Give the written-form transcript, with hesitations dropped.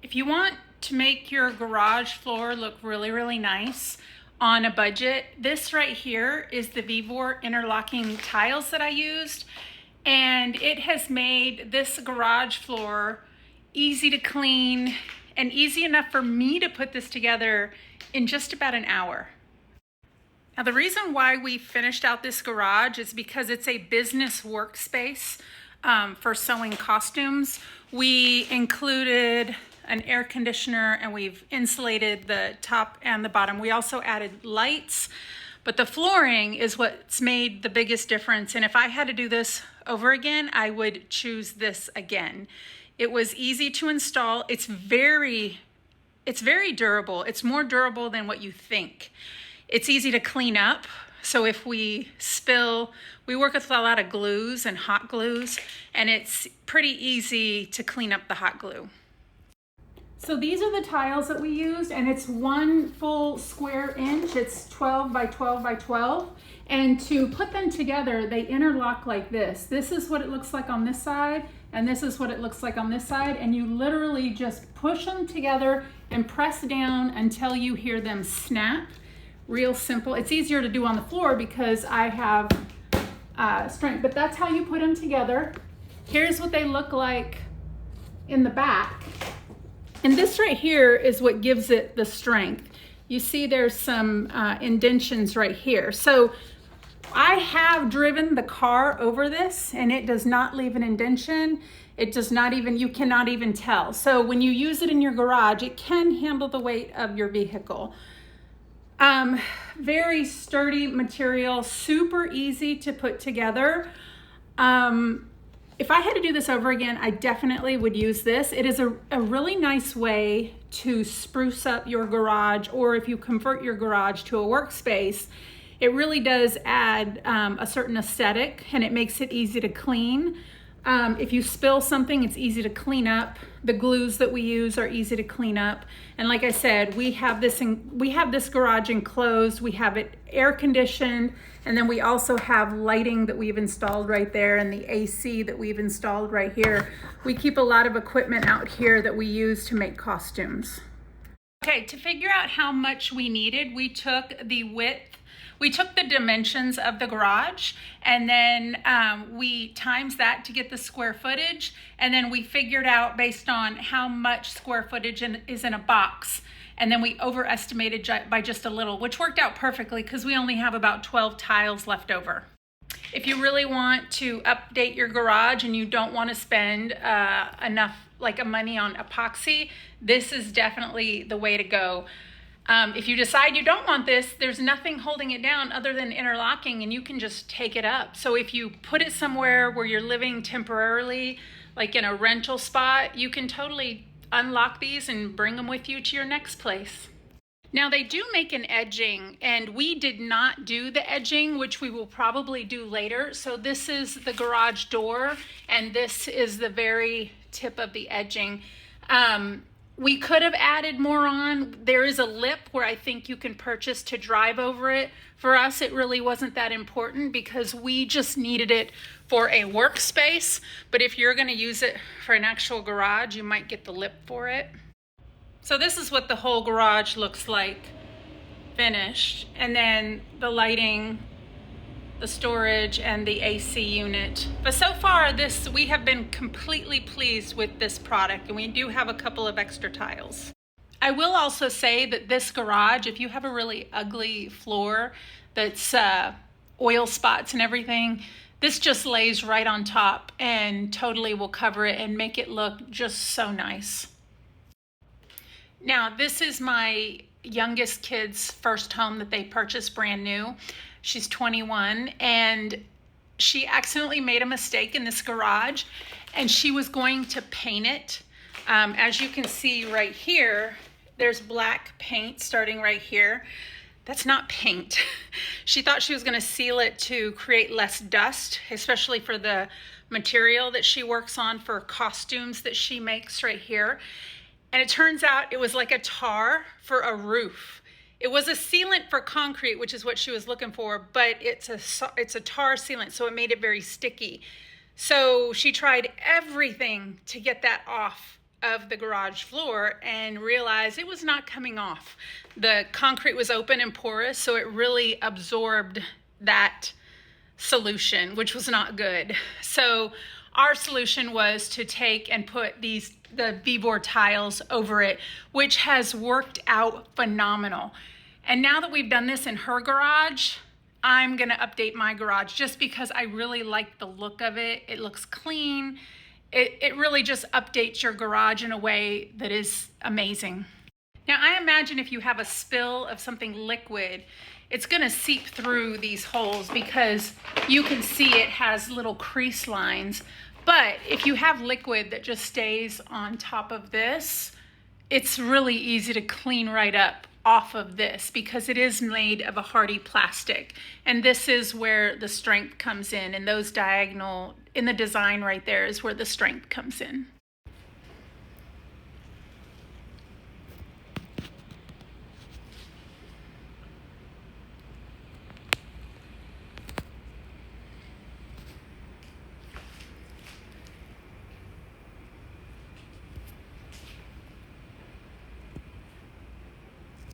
If you want to make your garage floor look really, really nice on a budget, this right here is the VEVOR interlocking tiles that I used. And it has made this garage floor easy to clean and easy enough for me to put this together in just about an hour. Now, the reason why we finished out this garage is because it's a business workspace for sewing costumes. We included an air conditioner and we've insulated the top and the bottom. We also added lights, but the flooring is what's made the biggest difference. And if I had to do this over again, I would choose this again. It was easy to install. It's very durable. It's more durable than what you think. It's easy to clean up. So if we spill, we work with a lot of glues and hot glues, and it's pretty easy to clean up the hot glue. So these are the tiles that we used, and it's 1 full square inch. It's 12 by 12 by 12. And to put them together, they interlock like this. This is what it looks like on this side, and this is what it looks like on this side. And you literally just push them together and press down until you hear them snap. Real simple. It's easier to do on the floor because I have strength, but that's how you put them together. Here's what they look like in the back. And this right here is what gives it the strength. You see there's some indentions right here. So I have driven the car over this and it does not leave an indention. It does not even, you cannot even tell. So when you use it in your garage, it can handle the weight of your vehicle. Very sturdy material, super easy to put together. If I had to do this over again, I definitely would use this. It is a really nice way to spruce up your garage, or if you convert your garage to a workspace, it really does add a certain aesthetic and it makes it easy to clean. If you spill something, it's easy to clean up. The glues that we use are easy to clean up. And like I said, we have this garage enclosed. We have it air conditioned, and then we also have lighting that we've installed right there and the AC that we've installed right here. We keep a lot of equipment out here that we use to make costumes. Okay, to figure out how much we needed, we took the dimensions of the garage, and then we times that to get the square footage, and then we figured out based on how much square footage is in a box, and then we overestimated by just a little, which worked out perfectly because we only have about 12 tiles left over. If you really want to update your garage and you don't want to spend enough money on epoxy, this is definitely the way to go. If you decide you don't want this, there's nothing holding it down other than interlocking, and you can just take it up. So if you put it somewhere where you're living temporarily, like in a rental spot, you can totally unlock these and bring them with you to your next place. Now they do make an edging, and we did not do the edging, which we will probably do later. So this is the garage door, and this is the very tip of the edging. We could have added more on. There is a lip where I think you can purchase to drive over it. For us, it really wasn't that important because we just needed it for a workspace. But if you're gonna use it for an actual garage, you might get the lip for it. So this is what the whole garage looks like finished. And then the lighting, the storage, and the AC unit. But so far, we have been completely pleased with this product, and we do have a couple of extra tiles. I will also say that this garage, if you have a really ugly floor that's oil spots and everything, this just lays right on top and totally will cover it and make it look just so nice. Now, this is my youngest kid's first home that they purchased brand new. She's 21, and she accidentally made a mistake in this garage, and she was going to paint it. As you can see right here, there's black paint starting right here. That's not paint. She thought she was going to seal it to create less dust, especially for the material that she works on for costumes that she makes right here. And it turns out it was like a tar for a roof. It was a sealant for concrete, which is what she was looking for, but it's a tar sealant, so it made it very sticky. So she tried everything to get that off of the garage floor and realized it was not coming off. The concrete was open and porous, so it really absorbed that solution, which was not good. So our solution was to take and put the VEVOR tiles over it, which has worked out phenomenal. And now that we've done this in her garage, I'm gonna update my garage just because I really like the look of it. It looks clean. It really just updates your garage in a way that is amazing. Now I imagine if you have a spill of something liquid, it's gonna seep through these holes because you can see it has little crease lines. But if you have liquid that just stays on top of this, it's really easy to clean right up off of this because it is made of a hardy plastic. And this is where the strength comes in, and those diagonal, in the design right there is where the strength comes in.